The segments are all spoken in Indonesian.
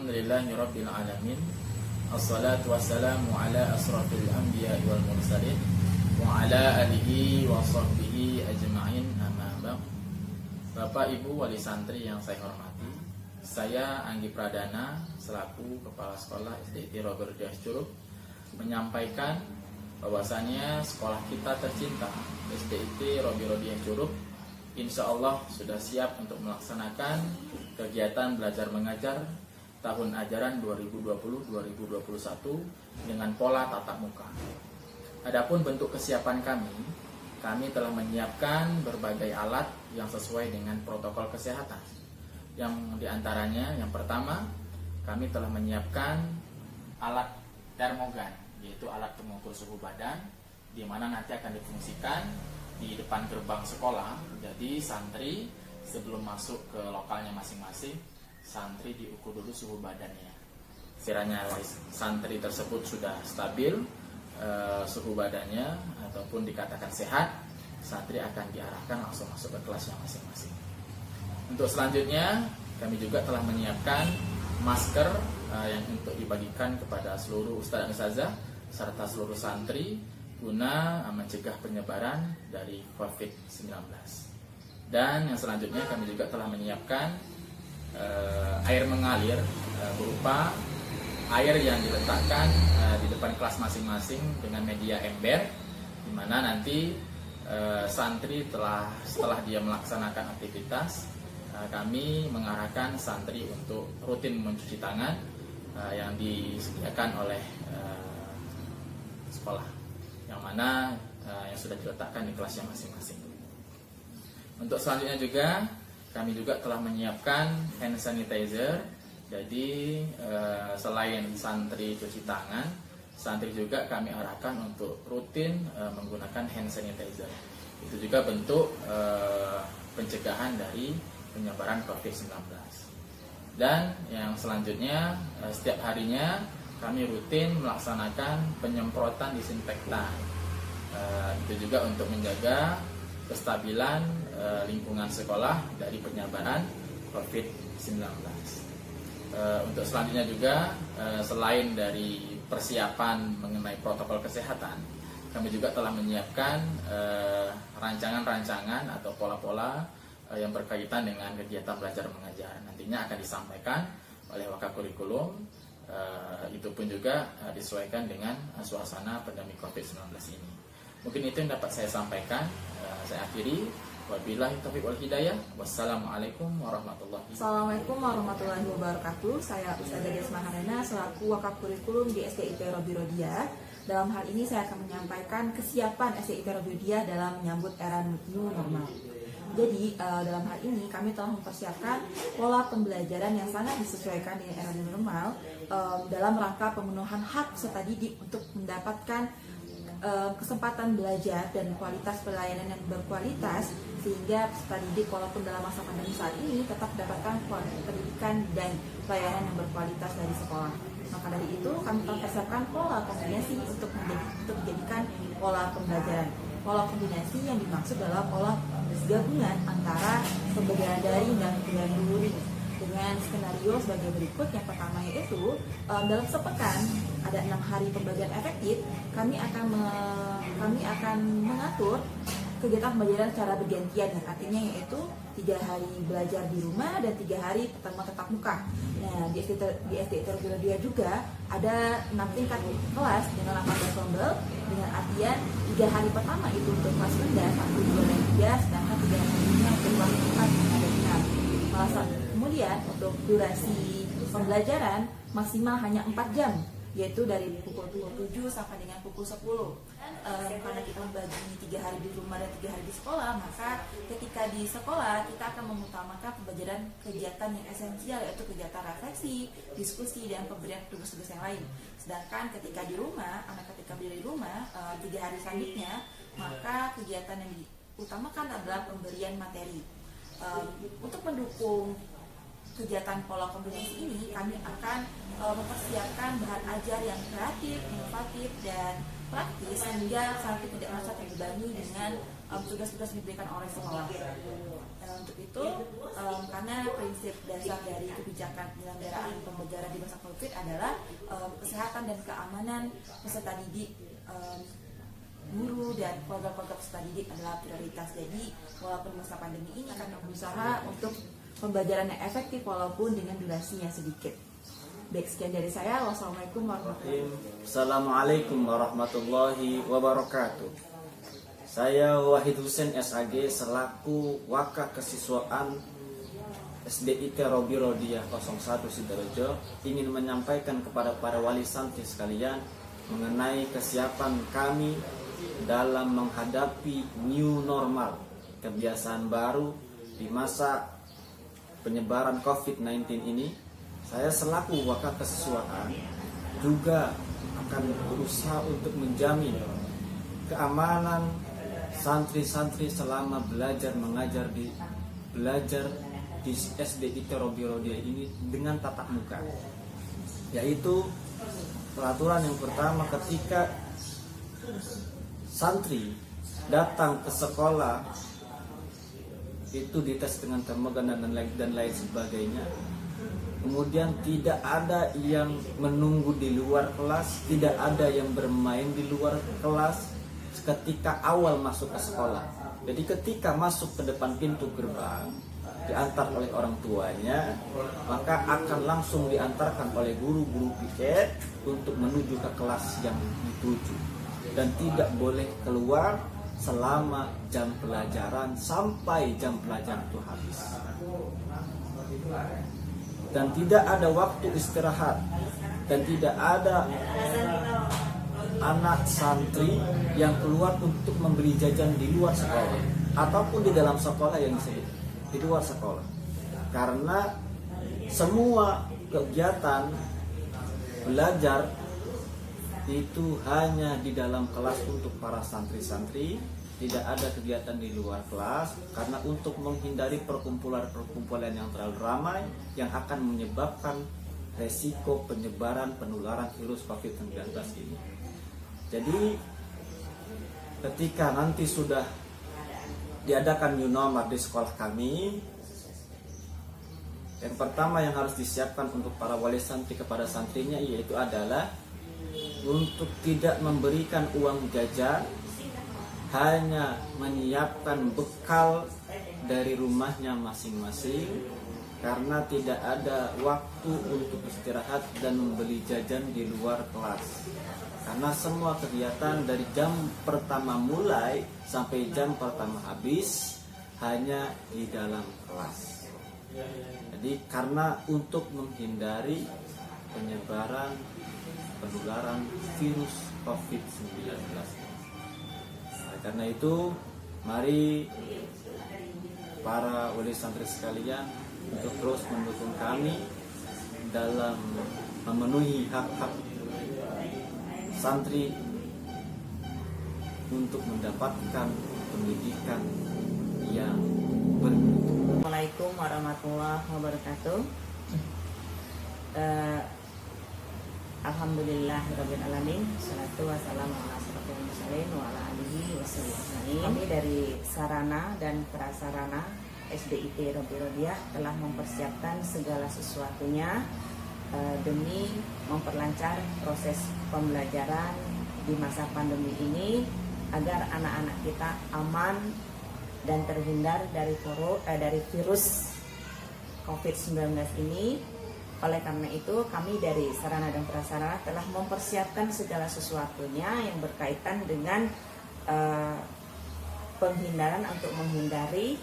Alhamdulillahirabbil alamin. Assalatu wassalamu ala asrafil anbiya'i wal mursalin wa ala alihi wa sahbihi ajma'in, amma ba'd. Bapak Ibu wali santri yang saya hormati, saya Anggi Pradana selaku Kepala Sekolah SDIT Robert Dias Curug menyampaikan bahwasannya sekolah kita tercinta SDIT Robert Dias Curug insya Allah sudah siap untuk melaksanakan kegiatan belajar mengajar tahun ajaran 2020-2021 dengan pola tatap muka. Adapun bentuk kesiapan kami telah menyiapkan berbagai alat yang sesuai dengan protokol kesehatan. Yang diantaranya, yang pertama, kami telah menyiapkan alat termogan, yaitu alat pengukur suhu badan, di mana nanti akan difungsikan di depan gerbang sekolah. Jadi santri sebelum masuk ke lokalnya masing-masing, santri diukur dulu suhu badannya. Sekiranya santri tersebut sudah stabil suhu badannya ataupun dikatakan sehat, santri akan diarahkan langsung masuk ke kelasnya masing-masing. Untuk selanjutnya, kami juga telah menyiapkan masker yang untuk dibagikan kepada seluruh ustadz dan ustazah serta seluruh santri guna mencegah penyebaran dari COVID-19. Dan yang selanjutnya kami juga telah menyiapkan air mengalir berupa air yang diletakkan di depan kelas masing-masing dengan media ember, di mana nanti santri setelah dia melaksanakan aktivitas, kami mengarahkan santri untuk rutin mencuci tangan yang disediakan oleh sekolah, yang mana yang sudah diletakkan di kelasnya masing-masing. Untuk selanjutnya juga kami juga telah menyiapkan hand sanitizer. Jadi selain santri cuci tangan, santri juga kami arahkan untuk rutin menggunakan hand sanitizer. Itu juga bentuk pencegahan dari penyebaran COVID-19. Dan yang selanjutnya, setiap harinya kami rutin melaksanakan penyemprotan disinfektan. Itu juga untuk menjaga kestabilan lingkungan sekolah dari penyebaran COVID-19. Untuk selanjutnya juga, selain dari persiapan mengenai protokol kesehatan, kami juga telah menyiapkan rancangan-rancangan atau pola-pola yang berkaitan dengan kegiatan belajar mengajar. Nantinya akan disampaikan oleh Wakakurikulum. Itu pun juga disesuaikan dengan suasana pandemi COVID-19 ini. Mungkin itu yang dapat saya sampaikan. Saya akhiri. Wabillahi taufiq wal hidayah. Wassalamualaikum warahmatullahi wabarakatuh. Assalamualaikum warahmatullahi wabarakatuh. Saya Ustazah Desma Harena selaku Wakakurikulum di SDIT Robi Rodia. Dalam hal ini saya akan menyampaikan kesiapan SDIT Robi Rodia dalam menyambut era new normal. Jadi dalam hal ini kami telah mempersiapkan pola pembelajaran yang sangat disesuaikan dengan era new normal dalam rangka pemenuhan hak peserta didik untuk mendapatkan kesempatan belajar dan kualitas pelayanan yang berkualitas, sehingga peserta didik walaupun dalam masa pandemi saat ini tetap mendapatkan kualitas pendidikan dan pelayanan yang berkualitas dari sekolah. Maka dari itu kami telah persiapkan pola kombinasi untuk dijadikan pola pembelajaran. Pola kombinasi yang dimaksud adalah pola gabungan antara pembelajaran daring dan pembelajaran luring dengan skenario sebagai berikut. Yang pertama yaitu dalam sepekan ada 6 hari pembelajaran efektif, kami akan mengatur kegiatan pembelajaran secara bergantian, dan artinya yaitu 3 hari belajar di rumah dan 3 hari pertemuan tatap muka. Nah, di SDIT Robi Rodia juga ada 6 tingkat kelas dengan 18 rombel, dengan artian 3 hari pertama itu untuk kelas rendah 1, 2, dan 3, sedangkan 3 hari lainnya untuk kelas 4 dan 6. Kemudian untuk durasi pembelajaran maksimal hanya 4 jam, yaitu dari pukul 7 sampai dengan pukul 10. Karena kita membagi 3 hari di rumah dan 3 hari di sekolah, maka ketika di sekolah kita akan mengutamakan pembelajaran kegiatan yang esensial, yaitu kegiatan refleksi, diskusi, dan pemberian tugas-tugas yang lain. Sedangkan ketika di rumah, ketika belajar di rumah 3 hari selanjutnya, maka kegiatan yang diutamakan adalah pemberian materi. Untuk mendukung kegiatan pola kombinasi ini, kami akan mempersiapkan bahan ajar yang kreatif, inovatif, dan praktis sehingga santri tidak merasa terbebani dengan tugas-tugas diberikan oleh sekolah. Untuk itu, karena prinsip dasar dari kebijakan penyelenggaraan pembelajaran di COVID adalah kesehatan dan keamanan peserta didik, guru dan keluarga-keluarga peserta didik adalah prioritas. Jadi walaupun masa pandemi ini akan berusaha untuk pembelajaran yang efektif walaupun dengan durasinya sedikit. Baik, sekian dari saya. Wassalamualaikum warahmatullahi wabarakatuh. Assalamualaikum warahmatullahi wabarakatuh. Saya Wahid Husein SAG selaku Wakak Kesiswaan SDIT Robi Rodiah 01 Sidoarjo ingin menyampaikan kepada para wali santri sekalian mengenai kesiapan kami dalam menghadapi new normal, kebiasaan baru di masa penyebaran COVID-19 ini. Saya selaku Wakak Kesiswaan juga akan berusaha untuk menjamin keamanan santri-santri selama belajar mengajar di SDIT Robi Rodiah ini dengan tatap muka, yaitu peraturan yang pertama, ketika santri datang ke sekolah itu dites dengan termogan dan lain sebagainya. Kemudian tidak ada yang menunggu di luar kelas, tidak ada yang bermain di luar kelas ketika awal masuk ke sekolah. Jadi ketika masuk ke depan pintu gerbang diantar oleh orang tuanya, maka akan langsung diantarkan oleh guru-guru piket untuk menuju ke kelas yang dituju, dan tidak boleh keluar selama jam pelajaran sampai jam pelajaran itu habis, dan tidak ada waktu istirahat, dan tidak ada anak santri yang keluar untuk membeli jajan di luar sekolah ataupun di dalam sekolah yang disebut di luar sekolah, karena semua kegiatan belajar itu hanya di dalam kelas untuk para santri-santri, tidak ada kegiatan di luar kelas, karena untuk menghindari perkumpulan-perkumpulan yang terlalu ramai yang akan menyebabkan resiko penyebaran penularan virus COVID-19 ini. Jadi ketika nanti sudah diadakan new normal di sekolah kami, yang pertama yang harus disiapkan untuk para wali santri kepada santrinya yaitu adalah untuk tidak memberikan uang jajan, hanya menyiapkan bekal dari rumahnya masing-masing, karena tidak ada waktu untuk istirahat dan membeli jajan di luar kelas. Karena semua kegiatan dari jam pertama mulai sampai jam pertama habis hanya di dalam kelas. Jadi karena untuk menghindari penyebaran penularan virus COVID-19. Karena itu mari para wali santri sekalian untuk terus mendukung kami dalam memenuhi hak-hak santri untuk mendapatkan pendidikan yang bermutu. Assalamualaikum warahmatullahi wabarakatuh. Alhamdulillahirabbil alamin. Shalatu wassalamu ala asyrofil mursalin wa ala alihi wasallam. Kami dari sarana dan prasarana SDIT Robi Rodiah telah mempersiapkan segala sesuatunya demi memperlancar proses pembelajaran di masa pandemi ini agar anak-anak kita aman dan terhindar dari virus COVID-19 ini. Oleh karena itu kami dari sarana dan prasarana telah mempersiapkan segala sesuatunya yang berkaitan dengan penghindaran untuk menghindari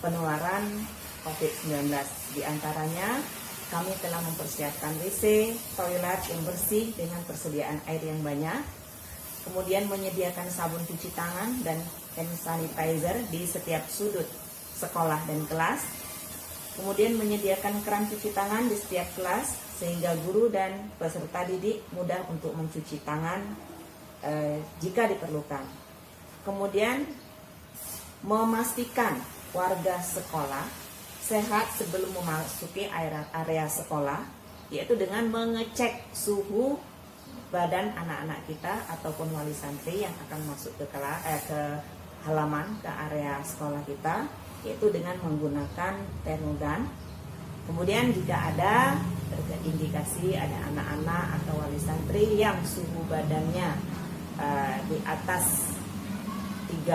penularan COVID-19. Di antaranya kami telah mempersiapkan WC, toilet yang bersih dengan persediaan air yang banyak, kemudian menyediakan sabun cuci tangan dan hand sanitizer di setiap sudut sekolah dan kelas, kemudian menyediakan keran cuci tangan di setiap kelas sehingga guru dan peserta didik mudah untuk mencuci tangan jika diperlukan. Kemudian memastikan warga sekolah sehat sebelum memasuki area sekolah, yaitu dengan mengecek suhu badan anak-anak kita ataupun wali santri yang akan masuk ke halaman, ke area sekolah kita, yaitu dengan menggunakan termogan. Kemudian jika ada indikasi ada anak-anak atau wali santri yang suhu badannya di atas 36,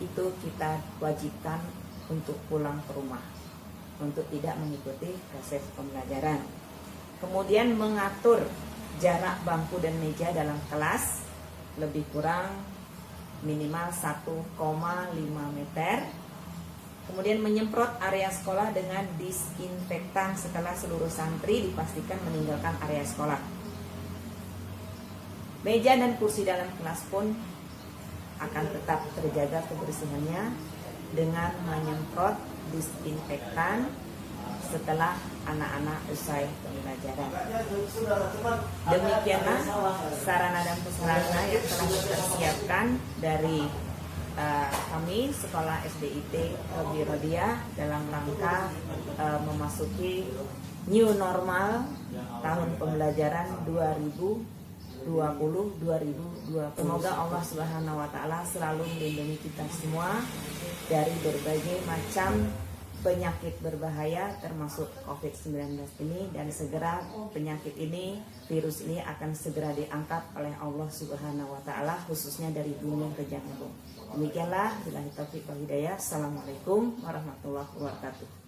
itu kita wajibkan untuk pulang ke rumah untuk tidak mengikuti proses pembelajaran. Kemudian mengatur jarak bangku dan meja dalam kelas lebih kurang minimal 1,5 meter. Kemudian menyemprot area sekolah dengan disinfektan setelah seluruh santri dipastikan meninggalkan area sekolah. Meja dan kursi dalam kelas pun akan tetap terjaga kebersihannya dengan menyemprot disinfektan setelah anak-anak usai pembelajaran. Demikianlah sarana dan prasarana yang telah dipersiapkan dari kami Sekolah SDIT Robi Rodiah dalam rangka memasuki new normal tahun pembelajaran 2020-2020. Semoga Allah Subhanahu wa taala selalu melindungi kita semua dari berbagai macam penyakit berbahaya termasuk COVID-19 ini, dan segera penyakit ini, virus ini akan segera diangkat oleh Allah Subhanahu wa taala khususnya dari bumi ke jantung. Demikianlah, billahi taufiq wal hidayah. Assalamualaikum warahmatullahi wabarakatuh.